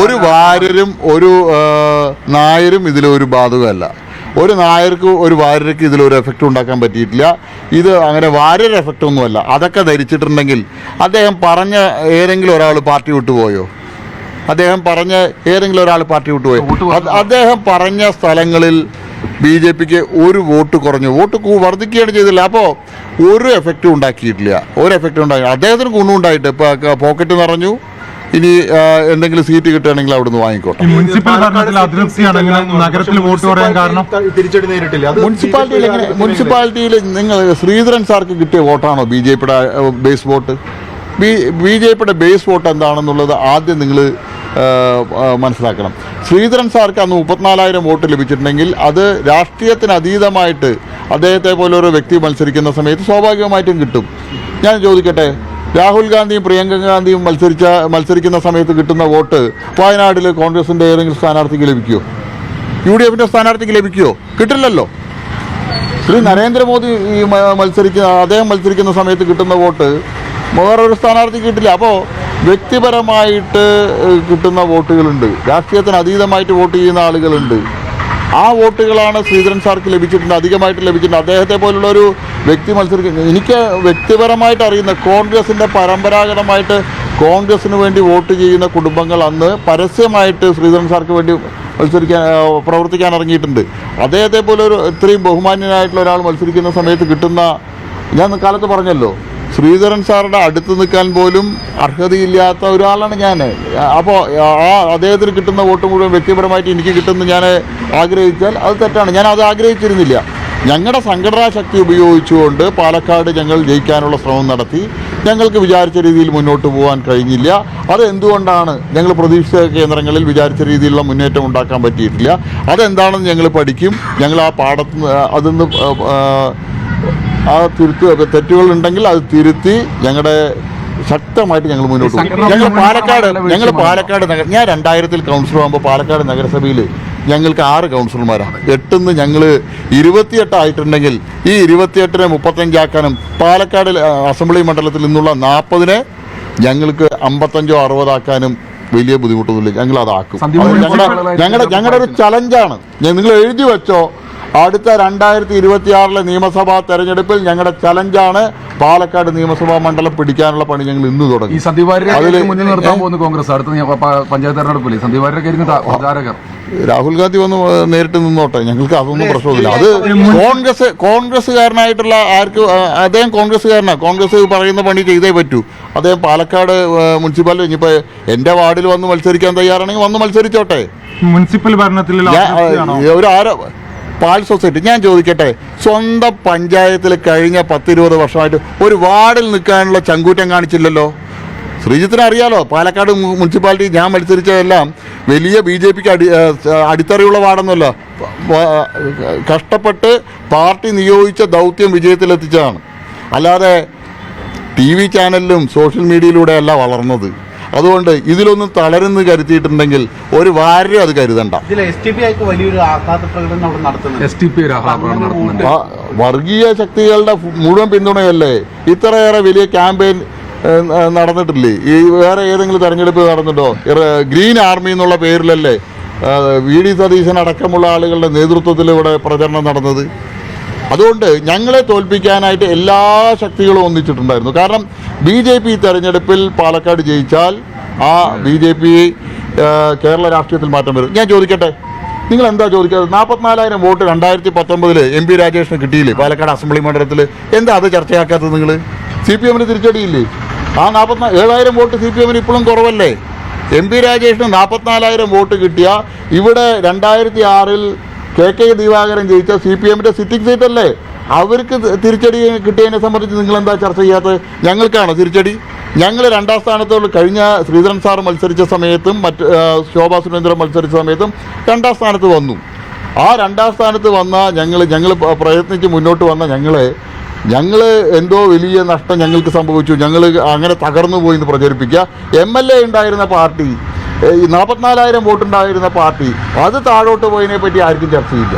ഒരു വാര്യരും ഒരു നായരും ഇതിലൊരു ബാധകമല്ല. ഒരു നായർക്ക് ഒരു വാര്യർക്ക് ഇതിലൊരു എഫക്റ്റ് ഉണ്ടാക്കാൻ പറ്റിയിട്ടില്ല. ഇത് അങ്ങനെ വാര്യർ എഫക്റ്റ് ഒന്നുമല്ല. അതൊക്കെ ധരിച്ചിട്ടുണ്ടെങ്കിൽ അദ്ദേഹം പറഞ്ഞ ഏതെങ്കിലും ഒരാൾ പാർട്ടി വിട്ടുപോയോ? അദ്ദേഹം പറഞ്ഞ ഏതെങ്കിലും ഒരാൾ പാർട്ടി വിട്ടുപോയോ? അദ്ദേഹം പറഞ്ഞ സ്ഥലങ്ങളിൽ BJPക്ക് ഒരു വോട്ട് കുറഞ്ഞു, വോട്ട് വർദ്ധിക്കുകയാണ് ചെയ്തില്ല. അപ്പോൾ ഒരു എഫക്റ്റും ഉണ്ടാക്കിയിട്ടില്ല. അദ്ദേഹത്തിന് ഗുണമുണ്ടായിട്ട് ഇപ്പോൾ പോക്കറ്റ് നിറഞ്ഞു. ഇനി എന്തെങ്കിലും സീറ്റ് കിട്ടുകയാണെങ്കിൽ അവിടുന്ന് വാങ്ങിക്കോട്ടെ. മുനിസിപ്പാലിറ്റിയിൽ നിങ്ങൾ ശ്രീധരൻ സാർക്ക് കിട്ടിയ വോട്ടാണോ BJPയുടെ ബേസ് വോട്ട്? BJPയുടെ ബേസ് വോട്ട് എന്താണെന്നുള്ളത് ആദ്യം നിങ്ങൾ മനസ്സിലാക്കണം. ശ്രീധരൻ സാർക്ക് അന്ന് 34,000 വോട്ട് ലഭിച്ചിട്ടുണ്ടെങ്കിൽ അത് രാഷ്ട്രീയത്തിന് അതീതമായിട്ട് അദ്ദേഹത്തെ പോലെ ഒരു വ്യക്തി മത്സരിക്കുന്ന സമയത്ത് സ്വാഭാവികമായിട്ടും കിട്ടും. ഞാൻ ചോദിക്കട്ടെ, രാഹുൽ ഗാന്ധിയും പ്രിയങ്ക ഗാന്ധിയും മത്സരിക്കുന്ന സമയത്ത് കിട്ടുന്ന വോട്ട് വയനാട്ടിൽ കോൺഗ്രസിൻ്റെ ഏതെങ്കിലും സ്ഥാനാർത്ഥിക്ക് ലഭിക്കുമോ? UDFന്റെ സ്ഥാനാർത്ഥിക്ക് ലഭിക്കുമോ? കിട്ടില്ലല്ലോ. ശ്രീ നരേന്ദ്രമോദി അദ്ദേഹം മത്സരിക്കുന്ന സമയത്ത് കിട്ടുന്ന വോട്ട് വേറൊരു സ്ഥാനാർത്ഥിക്ക് കിട്ടില്ല. അപ്പോൾ വ്യക്തിപരമായിട്ട് കിട്ടുന്ന വോട്ടുകളുണ്ട്, രാഷ്ട്രീയത്തിന് അതീതമായിട്ട് വോട്ട് ചെയ്യുന്ന ആളുകളുണ്ട്. ആ വോട്ടുകളാണ് ശ്രീധരൻ സാർക്ക് ലഭിച്ചിട്ടുണ്ട്, അധികമായിട്ട് ലഭിച്ചിട്ടുണ്ട്. അദ്ദേഹത്തെ പോലുള്ളൊരു വ്യക്തി എനിക്ക് വ്യക്തിപരമായിട്ട് അറിയുന്ന കോൺഗ്രസിൻ്റെ പരമ്പരാഗതമായിട്ട് കോൺഗ്രസിന് വേണ്ടി വോട്ട് ചെയ്യുന്ന കുടുംബങ്ങൾ അന്ന് പരസ്യമായിട്ട് ശ്രീധരൻ സാർക്ക് വേണ്ടി പ്രവർത്തിക്കാൻ ഇറങ്ങിയിട്ടുണ്ട്. അദ്ദേഹത്തെ പോലെ ഒരു ഇത്രയും ബഹുമാന്യനായിട്ടുള്ള ഒരാൾ മത്സരിക്കുന്ന സമയത്ത് കിട്ടുന്ന, ഞാൻ കാലത്ത് പറഞ്ഞല്ലോ, ശ്രീധരൻ സാറുടെ അടുത്ത് നിൽക്കാൻ പോലും അർഹതയില്ലാത്ത ഒരാളാണ് ഞാൻ. അപ്പോൾ അദ്ദേഹത്തിന് കിട്ടുന്ന വോട്ട് മുഴുവൻ വ്യക്തിപരമായിട്ട് എനിക്ക് കിട്ടുമെന്ന് ഞാൻ ആഗ്രഹിച്ചാൽ അത് തെറ്റാണ്. ഞാൻ അത് ആഗ്രഹിച്ചിരുന്നില്ല. ഞങ്ങളുടെ സംഘടനാ ശക്തി ഉപയോഗിച്ചുകൊണ്ട് പാലക്കാട് ഞങ്ങൾ ജയിക്കാനുള്ള ശ്രമം നടത്തി. ഞങ്ങൾക്ക് വിചാരിച്ച രീതിയിൽ മുന്നോട്ട് പോകാൻ കഴിഞ്ഞില്ല. അതെന്തുകൊണ്ടാണ്? ഞങ്ങൾ പ്രതീക്ഷിച്ച കേന്ദ്രങ്ങളിൽ വിചാരിച്ച രീതിയിലുള്ള മുന്നേറ്റം ഉണ്ടാക്കാൻ പറ്റിയിട്ടില്ല. അതെന്താണെന്ന് ഞങ്ങൾ പഠിക്കും. ഞങ്ങൾ ആ അതിന്ന് തെറ്റുകളുണ്ടെങ്കിൽ അത് തിരുത്തി ഞങ്ങളുടെ ശക്തമായിട്ട് ഞങ്ങൾ മുന്നോട്ട് പോകും. ഞങ്ങൾ പാലക്കാട് ഞാൻ 2000 കൗൺസിലർ ആകുമ്പോൾ പാലക്കാട് നഗരസഭയിൽ ഞങ്ങൾക്ക് 6 കൗൺസിലർമാരാണ്. 8 ഞങ്ങൾ 28 ആയിട്ടുണ്ടെങ്കിൽ ഈ 28നെ 35 ആക്കാനും പാലക്കാട് അസംബ്ലി മണ്ഡലത്തിൽ നിന്നുള്ള 40നെ ഞങ്ങൾക്ക് 55 or 60 ആക്കാനും വലിയ ബുദ്ധിമുട്ടൊന്നുമില്ല. ഞങ്ങൾ അതാക്കും. ഞങ്ങളുടെ ഒരു ചലഞ്ചാണ്. നിങ്ങൾ എഴുതി വെച്ചോ, അടുത്ത 2026 നിയമസഭാ തെരഞ്ഞെടുപ്പിൽ ഞങ്ങളുടെ ചലഞ്ചാണ് പാലക്കാട് നിയമസഭാ മണ്ഡലം പിടിക്കാനുള്ള പണി ഞങ്ങൾ ഇന്ന് തുടങ്ങി. രാഹുൽ ഗാന്ധി വന്ന് നേരിട്ട് നിന്നോട്ടെ, ഞങ്ങൾക്ക് അതൊന്നും പ്രശ്നമില്ല. അത് കോൺഗ്രസ്സുകാരനായിട്ടുള്ള അദ്ദേഹം കോൺഗ്രസ്സുകാരനാണ്. കോൺഗ്രസ് പറയുന്ന പണി ചെയ്തേ പറ്റൂ. അദ്ദേഹം പാലക്കാട് മുനിസിപ്പാലിറ്റി ഇനിയിപ്പോൾ എൻ്റെ വാർഡിൽ വന്ന് മത്സരിക്കാൻ തയ്യാറാണെങ്കിൽ വന്ന് മത്സരിച്ചോട്ടെ. മുനിസിപ്പൽ ഭരണത്തിൽ പാൽ സൊസൈറ്റി, ഞാൻ ചോദിക്കട്ടെ, സ്വന്തം പഞ്ചായത്തിൽ കഴിഞ്ഞ 10-20 വർഷമായിട്ട് ഒരു വാർഡിൽ നിൽക്കാനുള്ള ചങ്കൂറ്റം കാണിച്ചില്ലല്ലോ. ശ്രീജിത്തിന് അറിയാലോ, പാലക്കാട് മുനിസിപ്പാലിറ്റി ഞാൻ മത്സരിച്ചതെല്ലാം വലിയ BJPക്ക് അടിത്തറയുള്ള വാർഡൊന്നുമല്ല. കഷ്ടപ്പെട്ട് പാർട്ടി നിയോഗിച്ച ദൗത്യം വിജയത്തിലെത്തിച്ചതാണ്. അല്ലാതെ TV ചാനലിലും സോഷ്യൽ മീഡിയയിലൂടെ അല്ല വളർന്നത്. അതുകൊണ്ട് ഇതിലൊന്നും തളരുന്ന് കരുതിയിട്ടുണ്ടെങ്കിൽ ഒരു വാര്യം അത് കരുതണ്ട. വർഗീയ ശക്തികളുടെ മുഴുവൻ പിന്തുണയല്ലേ. ഇത്രയേറെ വലിയ ക്യാമ്പയിൻ നടന്നിട്ടില്ലേ? ഈ വേറെ ഏതെങ്കിലും തെരഞ്ഞെടുപ്പ് നടന്നിട്ടോ? ഗ്രീൻ ആർമി എന്നുള്ള പേരിലല്ലേ VD സതീശൻ അടക്കമുള്ള ആളുകളുടെ നേതൃത്വത്തിൽ ഇവിടെ പ്രചരണം നടന്നത്. അതുകൊണ്ട് ഞങ്ങളെ തോൽപ്പിക്കാനായിട്ട് എല്ലാ ശക്തികളും ഒന്നിച്ചിട്ടുണ്ടായിരുന്നു. കാരണം BJP തെരഞ്ഞെടുപ്പിൽ പാലക്കാട് ജയിച്ചാൽ ആ BJP കേരള രാഷ്ട്രീയത്തിൽ മാറ്റം വരും. ഞാൻ ചോദിക്കട്ടെ, നിങ്ങൾ എന്താ ചോദിക്കാതെ? 44,000 വോട്ട് 2019 MP രാജേഷിന് കിട്ടിയില്ലേ പാലക്കാട് അസംബ്ലി മണ്ഡലത്തിൽ? എന്താ അത് ചർച്ചയാക്കാത്തത് നിങ്ങൾ? CPMന് തിരിച്ചടിയില്ലേ? ആ 7,000 വോട്ട് CPMന് ഇപ്പോഴും കുറവല്ലേ? MP രാജേഷിന് 44,000 വോട്ട് കിട്ടിയ ഇവിടെ 2006 KK ദിവാകരൻ ജയിച്ച CPMന്റെ സിറ്റിംഗ് സീറ്റല്ലേ? അവർക്ക് തിരിച്ചടി കിട്ടിയതിനെ സംബന്ധിച്ച് നിങ്ങൾ എന്താ ചർച്ച ചെയ്യാത്തത്? ഞങ്ങൾക്കാണോ തിരിച്ചടി? ഞങ്ങൾ 2ാം സ്ഥാനത്തുള്ള കഴിഞ്ഞ ശ്രീധരൻ സാർ മത്സരിച്ച സമയത്തും ശോഭാ സുരേന്ദ്രൻ മത്സരിച്ച സമയത്തും 2ാം സ്ഥാനത്ത് വന്നു. ആ 2ാം സ്ഥാനത്ത് വന്ന ഞങ്ങൾ പ്രയത്നിച്ച് മുന്നോട്ട് വന്ന ഞങ്ങൾ എന്തോ വലിയ നഷ്ടം ഞങ്ങൾക്ക് സംഭവിച്ചു, ഞങ്ങൾ അങ്ങനെ തകർന്നു പോയി എന്ന് പ്രചരിപ്പിക്കുക. MLA ഉണ്ടായിരുന്ന പാർട്ടി, 44,000 വോട്ടുണ്ടായിരുന്ന പാർട്ടി, അത് താഴോട്ട് പോയതിനെ പറ്റി ആർക്കും ചർച്ചയില്ല.